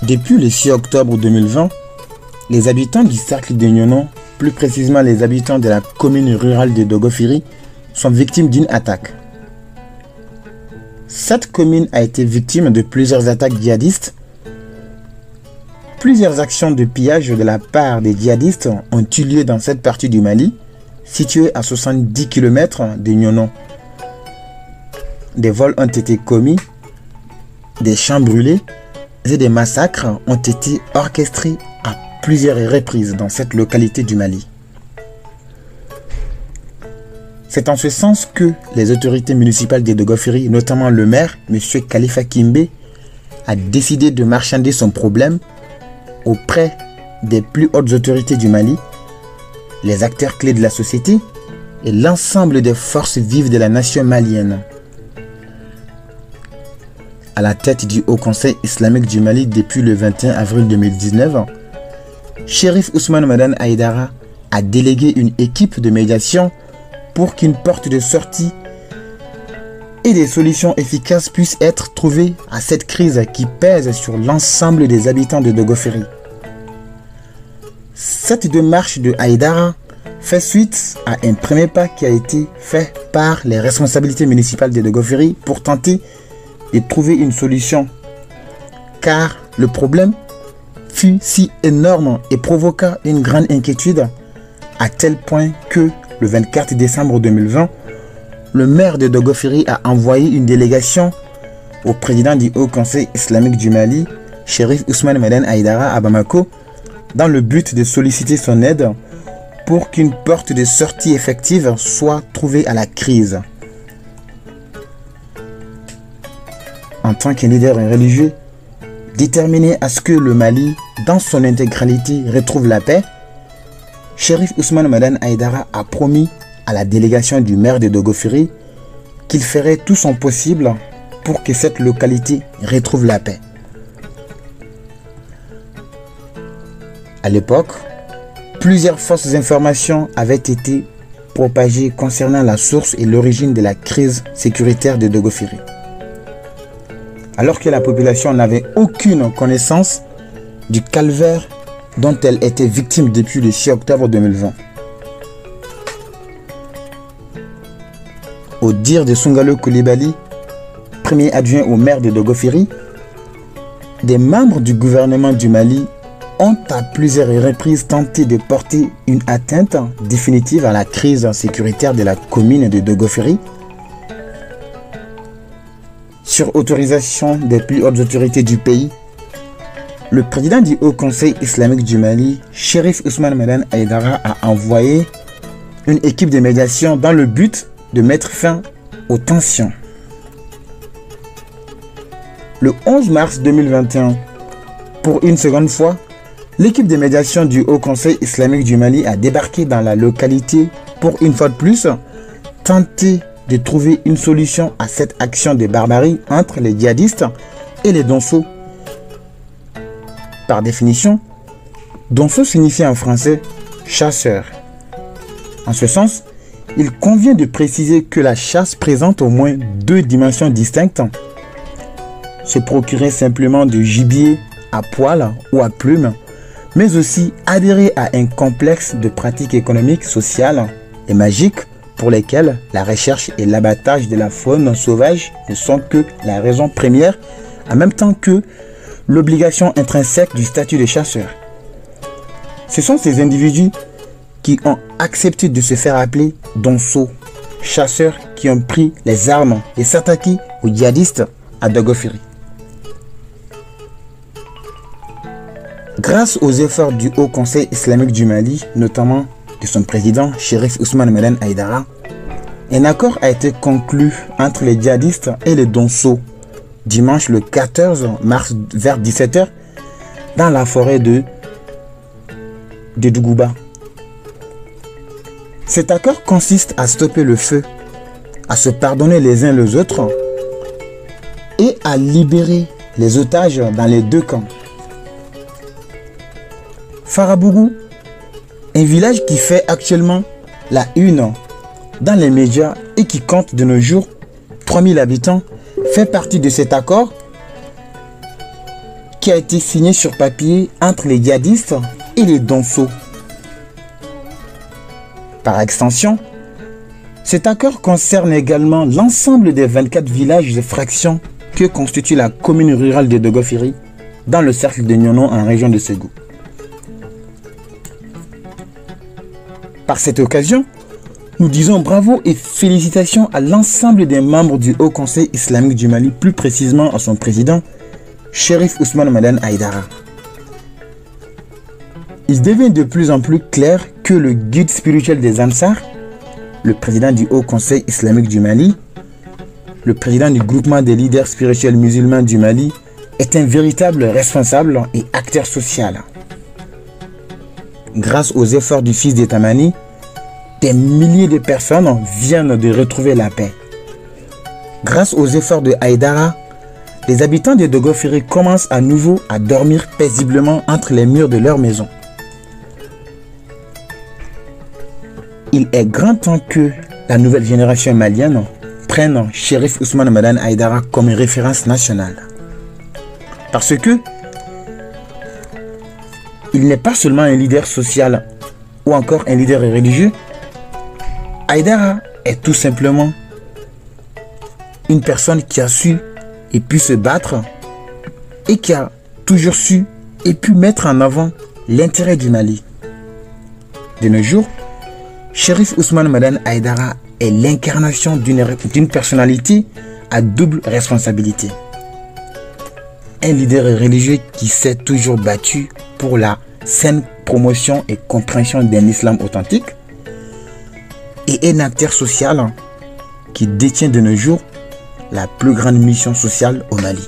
Depuis le 6 octobre 2020, les habitants du cercle de Nyonon, plus précisément les habitants de la commune rurale de Dogofiri, sont victimes d'une attaque. Cette commune a été victime de plusieurs attaques djihadistes. Plusieurs actions de pillage de la part des djihadistes ont eu lieu dans cette partie du Mali, située à 70 km de Nyonon. Des vols ont été commis, des champs brûlés et des massacres ont été orchestrés à plusieurs reprises dans cette localité du Mali. C'est en ce sens que les autorités municipales de Dogofiri, notamment le maire, M. Khalifa Kimbe, a décidé de marchander son problème auprès des plus hautes autorités du Mali, les acteurs clés de la société et l'ensemble des forces vives de la nation malienne. À la tête du Haut Conseil islamique du Mali depuis le 21 avril 2019, Chérif Ousmane Madane Aïdara a délégué une équipe de médiation pour qu'une porte de sortie et des solutions efficaces puissent être trouvées à cette crise qui pèse sur l'ensemble des habitants de Dogofiri. Cette démarche de Aïdara fait suite à un premier pas qui a été fait par les responsabilités municipales de Dogofiri pour tenter de trouver une solution, car le problème fut si énorme et provoqua une grande inquiétude à tel point que le 24 décembre 2020, le maire de Dogofiri a envoyé une délégation au président du Haut Conseil islamique du Mali, Chérif Ousmane Madane Aïdara à Bamako, dans le but de solliciter son aide pour qu'une porte de sortie effective soit trouvée à la crise. En tant qu'un leader religieux, déterminé à ce que le Mali, dans son intégralité, retrouve la paix, Chérif Ousmane Madane Aïdara a promis à la délégation du maire de Dogofiri qu'il ferait tout son possible pour que cette localité retrouve la paix. À l'époque, plusieurs fausses informations avaient été propagées concernant la source et l'origine de la crise sécuritaire de Dogofiri, alors que la population n'avait aucune connaissance du calvaire dont elle était victime depuis le 6 octobre 2020. Au dire de Sungalo Koulibaly, premier adjoint au maire de Dogofiri, des membres du gouvernement du Mali ont à plusieurs reprises tenté de porter une atteinte définitive à la crise sécuritaire de la commune de Dogofiri. Sur autorisation des plus hautes autorités du pays, le président du Haut Conseil islamique du Mali, Chérif Ousmane Madane Aïdara, a envoyé une équipe de médiation dans le but de mettre fin aux tensions. Le 11 mars 2021, pour une seconde fois, l'équipe de médiation du Haut Conseil islamique du Mali a débarqué dans la localité pour une fois de plus tenter de trouver une solution à cette action de barbarie entre les djihadistes et les Donso. Par définition, Donso signifie en français chasseur. En ce sens, il convient de préciser que la chasse présente au moins deux dimensions distinctes. Se procurer simplement du gibier à poil ou à plumes, mais aussi adhérer à un complexe de pratiques économiques, sociales et magiques pour lesquelles la recherche et l'abattage de la faune sauvage ne sont que la raison première, en même temps que l'obligation intrinsèque du statut de chasseur. Ce sont ces individus qui ont accepté de se faire appeler Donso, chasseurs qui ont pris les armes et s'attaquer aux djihadistes à Dogofiri. Grâce aux efforts du Haut Conseil islamique du Mali, notamment de son président Chérif Ousmane Madane Aïdara, un accord a été conclu entre les djihadistes et les Donso dimanche le 14 mars vers 17 h dans la forêt de Dougouba. Cet accord consiste à stopper le feu, à se pardonner les uns les autres et à libérer les otages dans les deux camps. Farabougou, un village qui fait actuellement la une dans les médias et qui compte de nos jours 3000 habitants, fait partie de cet accord qui a été signé sur papier entre les djihadistes et les Donso. Par extension, cet accord concerne également l'ensemble des 24 villages et fractions que constitue la commune rurale de Dogofiri dans le cercle de Nyono en région de Ségou. Par cette occasion, nous disons bravo et félicitations à l'ensemble des membres du Haut Conseil islamique du Mali, plus précisément à son président, Chérif Ousmane Madane Haïdara. Il devient de plus en plus clair que le guide spirituel des Ansar, le président du Haut Conseil islamique du Mali, le président du groupement des leaders spirituels musulmans du Mali, est un véritable responsable et acteur social. Grâce aux efforts du fils d'Etamani, des milliers de personnes viennent de retrouver la paix. Grâce aux efforts de Haïdara, les habitants de Dogofiri commencent à nouveau à dormir paisiblement entre les murs de leur maison. Il est grand temps que la nouvelle génération malienne prenne Chérif Ousmane Madane Haïdara comme référence nationale. Parce que il n'est pas seulement un leader social ou encore un leader religieux. Haïdara est tout simplement une personne qui a su et pu se battre et qui a toujours su et pu mettre en avant l'intérêt du Mali. De nos jours, Chérif Ousmane Madane Haïdara est l'incarnation d'une personnalité à double responsabilité. Un leader religieux qui s'est toujours battu pour la saine promotion et compréhension d'un islam authentique et un acteur social qui détient de nos jours la plus grande mission sociale au Mali.